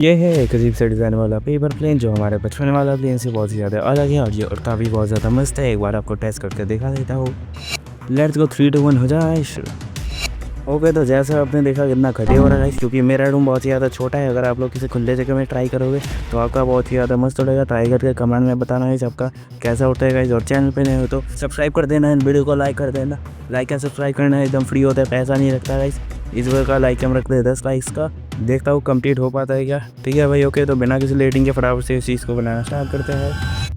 ये है एक अजीब सा डिज़ाइन वाला पेपर प्लेन जो हमारे बचपन वाला प्लेन से बहुत ही ज़्यादा अलग है और ये उड़ता भी बहुत ज़्यादा मस्त है। एक बार आपको टेस्ट करके दिखा देता हूँ। लेट्स गो 3 2 1 हो जाए शुरू। ओके, तो जैसा आपने देखा कितना घटिया हो रहा है क्योंकि मेरा रूम बहुत ही ज़्यादा छोटा है। अगर आप लोग किसी खुले जगह में ट्राई करोगे तो आपका बहुत ही ज़्यादा मस्त उड़ेगा। ट्राई करके कमेंट में बताना है आपका कैसा उड़ता है गाइस। और चैनल पे नए हो तो सब्सक्राइब कर देना, इन वीडियो को लाइक कर देना। लाइक या सब्सक्राइब करना एकदम फ्री होता है, पैसा नहीं लगता गाइस। इस वीडियो का लाइक हम रखते हैं 10 लाइक्स का। देखता हूँ कंप्लीट हो पाता है क्या। ठीक है भाई, ओके, तो बिना किसी लेटिंग के फटाफट से इस चीज़ को बनाना स्टार्ट करते हैं।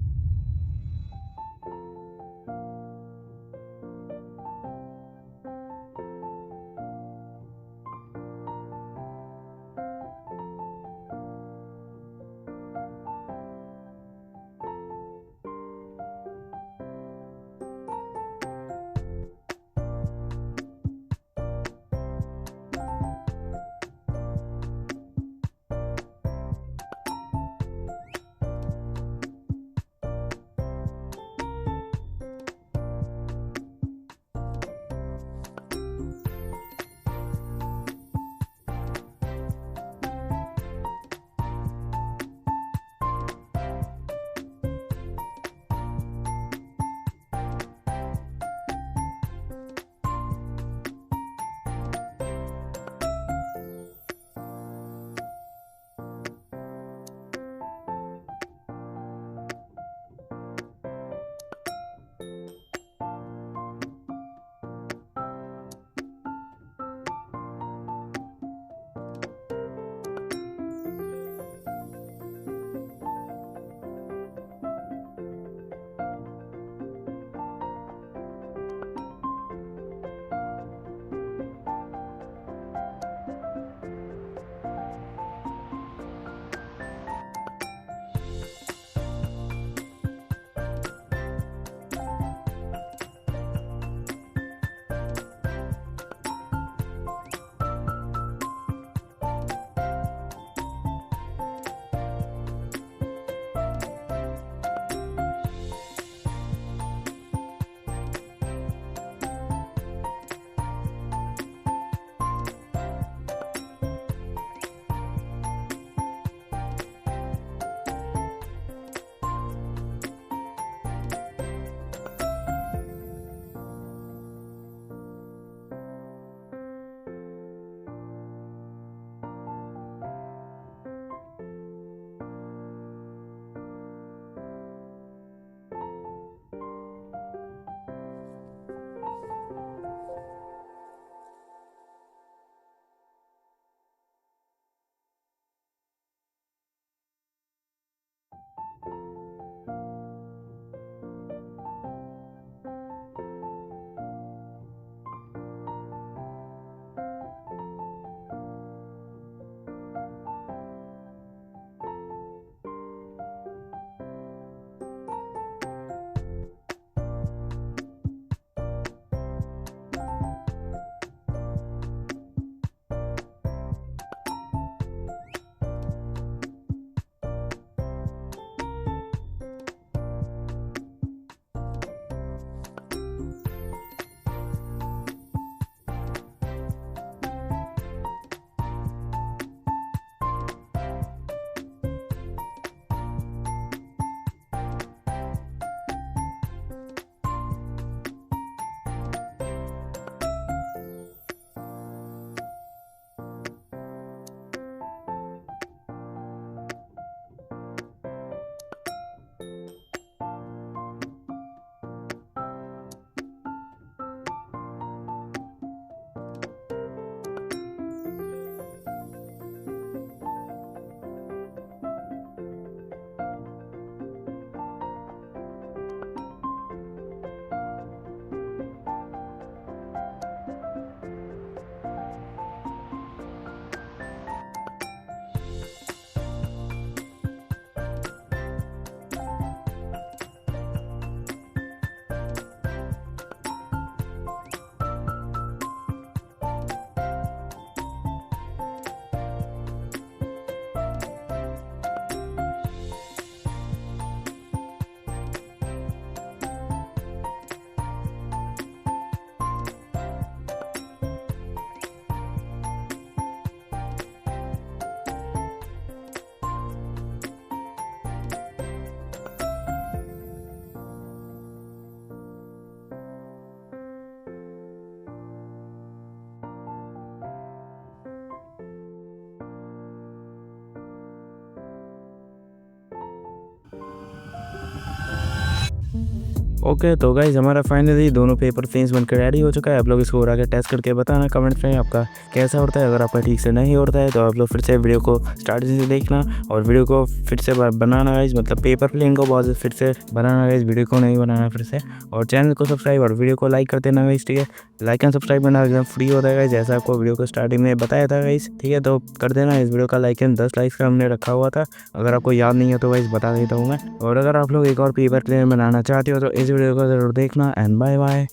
ओके तो गाइज हमारा फाइनली दोनों पेपर प्लेन्स बनकर रेडी हो चुका है। आप लोग इसको उड़ा के टेस्ट करके बताना कमेंट में आपका कैसा होता है। अगर आपका ठीक से नहीं होता है तो आप लोग फिर से वीडियो को स्टार्टिंग से देखना और वीडियो को फिर से बनाना गाइज, मतलब पेपर प्लेन को बहुत फिर से बनाना गाइज, वीडियो को नहीं बनाना फिर से। और चैनल को सब्सक्राइब और वीडियो को लाइक कर देना गाइज, ठीक है। लाइक एंड सब्सक्राइब करना एकदम फ्री होता है गाइज, जैसा आपको वीडियो को स्टार्टिंग में बताया था गाइज, ठीक है। तो कर देना इस वीडियो का लाइक एंड 10 लाइक्स का हमने रखा हुआ था। अगर आपको याद नहीं है तो गाइज बता देता हूँ मैं। और अगर आप लोग एक और पेपर प्लेन बनाना चाहते हो तो इस वीडियो को जरूर देखना एंड बाय बाय।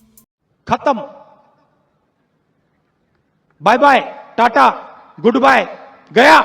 खत्म। Bye bye, tata, goodbye, गया।